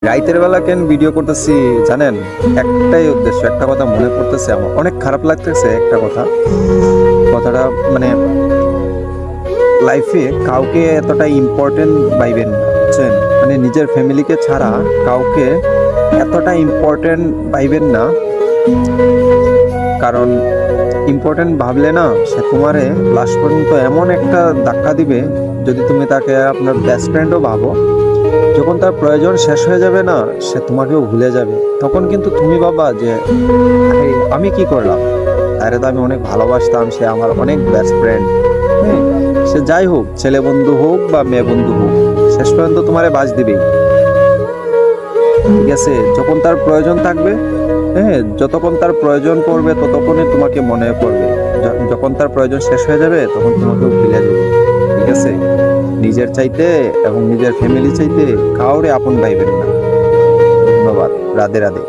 রাইতের বেলা কেন ভিডিও করতেছি জানেন? একটাই উদ্দেশ্য, একটা কথা মনে পড়তেছে, আমার অনেক খারাপ লাগতেছে একটা কথাটা মানে লাইফে কাউকে এতটা ইম্পর্টেন্ট ভাইবেন না, বুঝছেন? মানে নিজের ফ্যামিলিকে ছাড়া কাউকে এতটা ইম্পর্টেন্ট ভাইবেন না। কারণ ইম্পর্টেন্ট ভাবলে না, সে তোমারে লাস্ট পর্যন্ত এমন একটা ধাক্কা দিবে, যদি তুমি তাকে আপনার বেস্ট ফ্রেন্ডও ভাবো, যখন তার প্রয়োজন শেষ হয়ে যাবে না, সে তোমাকেও ভুলে যাবে। তখন কিন্তু তুমি ভাববা যে আরে আমি কি করলাম, তারে তো আমি অনেক ভালোবাসতাম, সে আমার অনেক বেস্ট ফ্রেন্ড। হ্যাঁ, সে যাই হোক, ছেলে বন্ধু হোক বা মেয়ে বন্ধু হোক, শেষ পর্যন্ত তোমারে বাজ দিবেই। ঠিক আছে, যখন তার প্রয়োজন থাকবে, হ্যাঁ, যতক্ষণ তার প্রয়োজন পড়বে ততক্ষণই তোমাকে মনে পড়বে। যখন তার প্রয়োজন শেষ হয়ে যাবে তখন তোমাকেও ভুলে যাবে। ঠিক আছে, নিজের চাইতে এবং নিজের ফ্যামিলি চাইতে কাউরে আপন ভাইবেন না। ধন্যবাদ। রাধে রাধে।